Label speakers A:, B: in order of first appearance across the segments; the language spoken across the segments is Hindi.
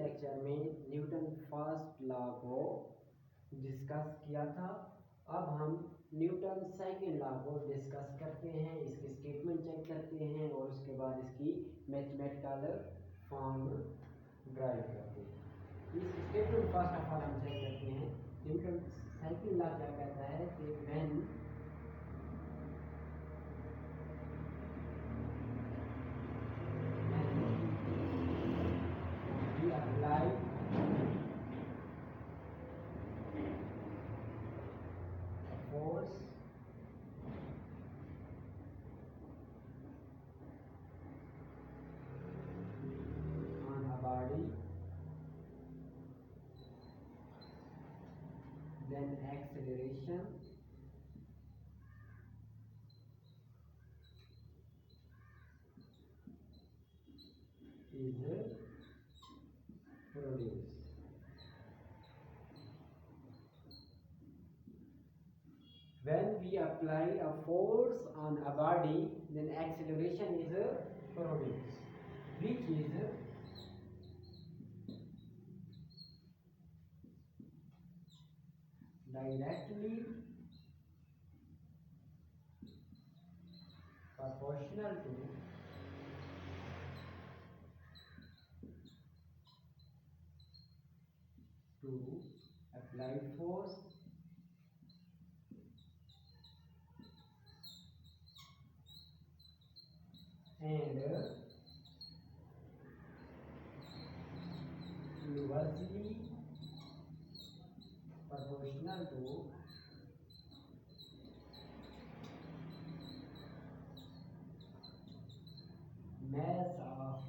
A: लेक्चर में न्यूटन फर्स्ट लॉ को डिस्कस किया था। अब हम न्यूटन सेकंड लॉ को डिस्कस करते हैं, इसकी स्टेटमेंट चेक करते हैं और उसके बाद इसकी मैथमेटिकल फॉर्म ड्राइव करते हैं। इस स्टेटमेंट फर्स्ट ऑफ ऑल हम चेक करते हैं। न्यूटन सेकंड लॉ क्या कहता है कि when we apply force on a body, then acceleration is produced. When we apply a force on a body, then acceleration is produced, which is directly proportional to applied force and inversely proportional to mass of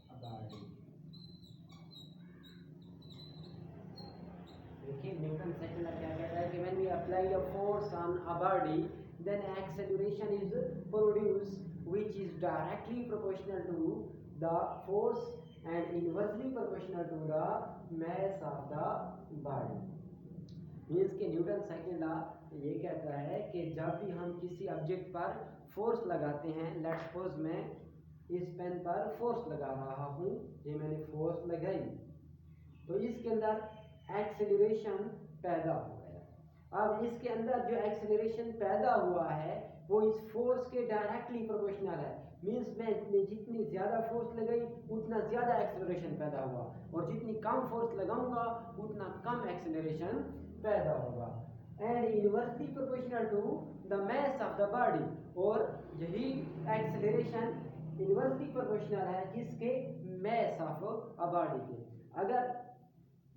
A: a body. देखिए न्यूटन सेकंड लॉ क्या कहता है कि when we apply a force on a body then acceleration is produced which is directly proportional to the force and inversely proportional to the mass of the body. Means के न्यूटन सेकंड लॉ ये कहता है कि जब भी हम किसी ऑब्जेक्ट पर फोर्स लगाते हैं, लेट्स सपोज मैं इस पेन पर फोर्स लगा रहा हूँ, ये मैंने फोर्स लगाई तो इसके अंदर एक्सेलरेशन पैदा हो गया। अब इसके अंदर जो एक्सेलरेशन पैदा हुआ है वो इस फोर्स के डायरेक्टली प्रोपोर्शनल है। मीन्स मैं जितनी ज़्यादा फोर्स लगाई उतना ज़्यादा एक्सेलरेशन पैदा हुआ और जितनी कम फोर्स लगाऊंगा उतना कम एक्सेलरेशन पैदा होगा। And inversely proportional to the mass of the body, और यही एक्सेलरेशन इनवर्सली प्रोपोर्शनल है किसके? मास ऑफ अ बॉडी के। अगर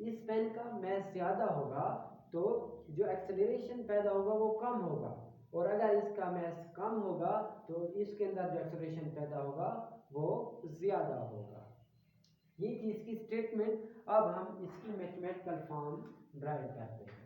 A: इस पेन का मास ज़्यादा होगा तो जो एक्सेलरेशन पैदा होगा वो कम होगा, और अगर इसका मास कम होगा तो इसके अंदर जो एक्सेलरेशन पैदा होगा वो ज़्यादा होगा। ये थी इसकी स्टेटमेंट। अब हम इसकी मैथमेटिकल फॉर्म ड्राइव करते हैं।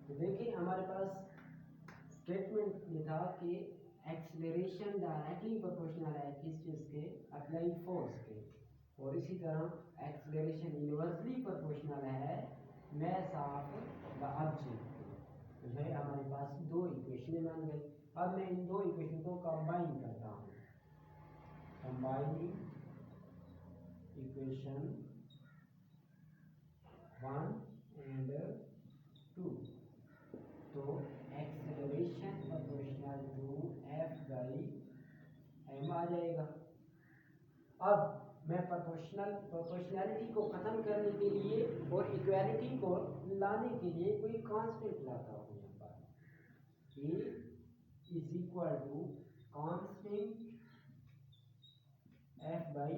A: तो देखिए हमारे पास स्टेटमेंट ये था कि एक्सेलरेशन डायरेक्टली प्रोपोर्शनल है किस चीज़ के? अप्लाई फोर्स के, और इसी तरह एक्सेलरेशन इनवर्सली प्रोपोर्शनल है मास ऑफ द ऑब्जेक्ट के। तो ये हमारे पास दो इक्वेशन बन गई। अब मैं इन दो इक्वेशन को कंबाइन करता हूँ। कंबाइनिंग इक्वेशन 1 एंड 2, तो acceleration proportional to F by M आ जाएगा। अब मैं प्रोपोर्शनैलिटी को ख़त्म करने के लिए और इक्वालिटी को लाने के लिए कोई कांस्टेंट लाता हूँ। यहाँ पर A is equal to constant F by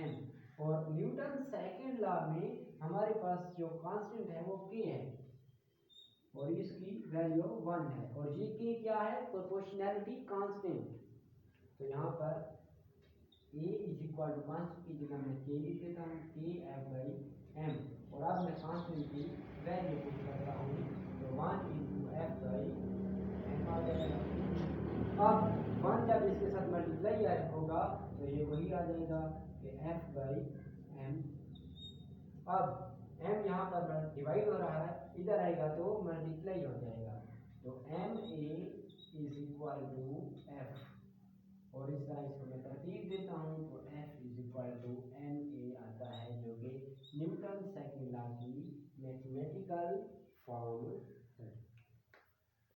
A: M, और न्यूटन सेकंड लॉ में हमारे पास जो कांस्टेंट है वो के है और इसकी वैल्यू 1 है, और ये के क्या है? Proportionality constant. तो यहाँ पर A is equal to constant की जगह मैं के लिख देता हूँ, के एफ बाई एम, और अब मैं कांस्टेंट की वैल्यू पुट करता हूँ तो 1 इंटू एफ बाई एम आ जाएगा। अब 1 जब इसके साथ मल्टीप्लाई होगा तो ये वही आ जाएगा कि एफ बाई एम। अब m यहाँ पर डिवाइड हो रहा है, इधर आएगा तो मल्टीप्लाई हो जाएगा, तो M A is equal to F, और इस तरह इसको मैं तरतीब देता हूँ तो F is equal to M A आता है, जो कि न्यूटन सेकंड लॉ की मैथमेटिकल फॉर्म